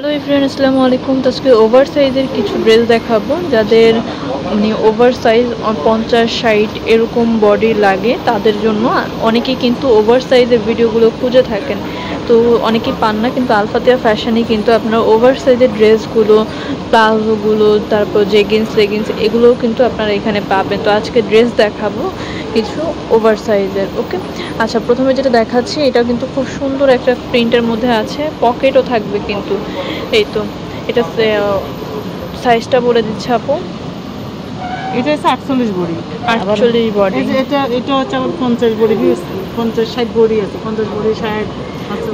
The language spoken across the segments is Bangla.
হ্যালো এভরিওয়ান, আসসালামু আলাইকুম। তো আজকে ওভার সাইজের কিছু ড্রেস দেখাবো যাদের মানে ওভার সাইজ 50-60 এরকম বডি লাগে তাদের জন্য। অনেকেই কিন্তু ওভার সাইজের ভিডিওগুলো খুঁজে থাকেন, তো অনেকেই পান না, কিন্তু আলফাতিয়া ফ্যাশনে কিন্তু আপনারা ওভার সাইজের ড্রেসগুলো, প্লাজোগুলো, তারপর লেগিংস এগুলোও কিন্তু আপনারা এখানে পাবেন। তো আজকে ড্রেস দেখাবো কিছু ওভার সাইজের। ওকে, আচ্ছা, প্রথমে যেটা দেখাচ্ছি এটা কিন্তু খুব সুন্দর একটা প্রিন্টের মধ্যে আছে, পকেটও থাকবে কিন্তু। এই তো এটা সাইজটা বলে দিচ্ছে আপু। এটা হচ্ছে 48 বডি। 48 বডি। এটা হচ্ছে আবার 50 বডি, 50-60 বডি আছে, 50 বডি 60।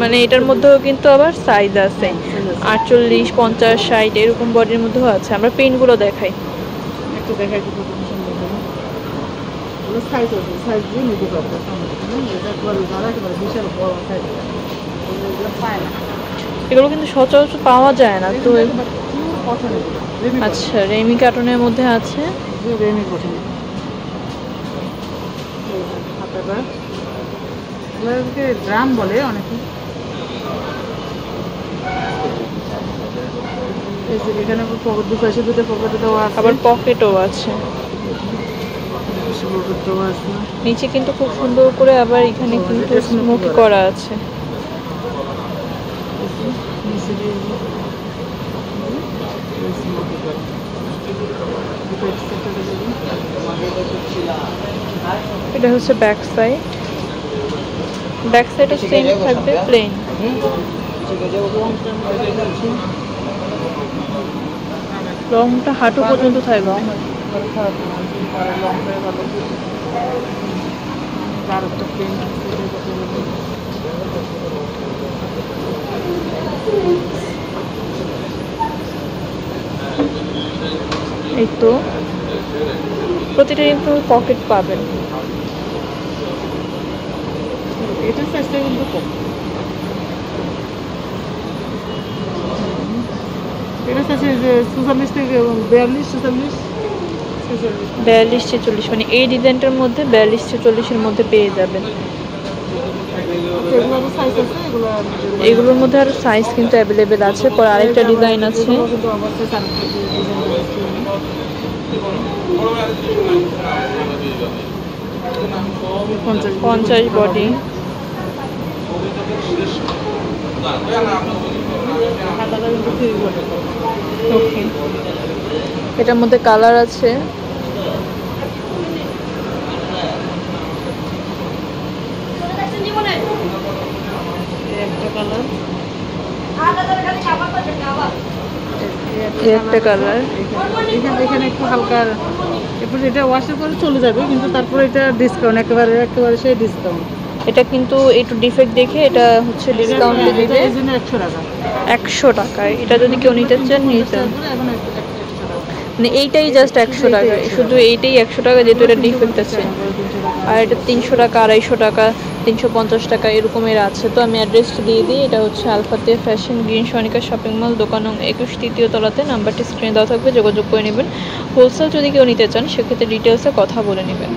মানে এটার মধ্যেও কিন্তু আবার সাইজ আছে, 48, 50, 60 এরকম বডির মধ্যেও আছে। আমরা প্রিন্টগুলো দেখাই, একটু দেখাই দিতে সুন্দর করে। এগুলো সাইজ আছে, সাইজ দিয়ে নিতে পারবে। এটা করে যারা একেবারে বিশাল বড় সাইজ, এগুলো পায় না। এগুলো কিন্তু সচরাচর পাওয়া যায় না। তো আচ্ছা, রেমি কার্টনের মধ্যে আছে। রেমি কটন, হাতাটা এগুলোকে ড্রাম বলে অনেকে। এখানে দুপাশে দুটো পকেট দেওয়া আছে, আবার পকেটও আছে। নিচে কিন্তু খুব সুন্দর করে আবার এখানে কিন্তু স্মোকি করা আছে। এটা হচ্ছে ব্যাক সাইড। ব্যাক সাইডও সেম থাকবে, প্লেন। লংটা হাঁটু পর্যন্ত থাকবে। এই তো প্রতিটা কিন্তু পকেট পাবেন। এটা সাইজটা কিন্তু কম। এটা সাইজ 44 থেকে 42, 46, মানে এই ডিজাইনটার মধ্যে 42-46-এর মধ্যে পেয়ে যাবেন। এগুলোর মধ্যে আরো সাইজ কিন্তু অ্যাভেলেবেল আছে। পর আরেকটা ডিজাইন আছে, 50 বডি। ওকে, এটার মধ্যে কালার আছে। একটা কালার, এখানে একটু হালকা, এরপর এটা ওয়াশের পরে চলে যাবে, কিন্তু তারপরে এটা ডিসকাউন্ট, একেবারে সেই ডিসকাউন্ট। এটা কিন্তু একটু ডিফেক্ট দেখে এটা হচ্ছে ডিসকাউন্টে দিবে 100 টাকা। 100 টাকায়। এটা যদি কেউ নিতে চান নিতে, মানে এইটাই জাস্ট 100 টাকা, শুধু এইটাই 100 টাকা, যেহেতু এটা ডিফেক্ট আছে। আর এটা 300 টাকা, 250 টাকা, 350 টাকা এরকমের আছে। তো আমি অ্যাড্রেসটা দিয়ে দিই। এটা হচ্ছে Alfatia fashion, green Sonika shopping mall, দোকান নং 21, 3য় তলাতে। নাম্বারটি স্ক্রিনে দেওয়া থাকবে, যোগাযোগ করে নেবেন। হোলসেল যদি কেউ নিতে চান সেক্ষেত্রে ডিটেলসে কথা বলে নেবেন।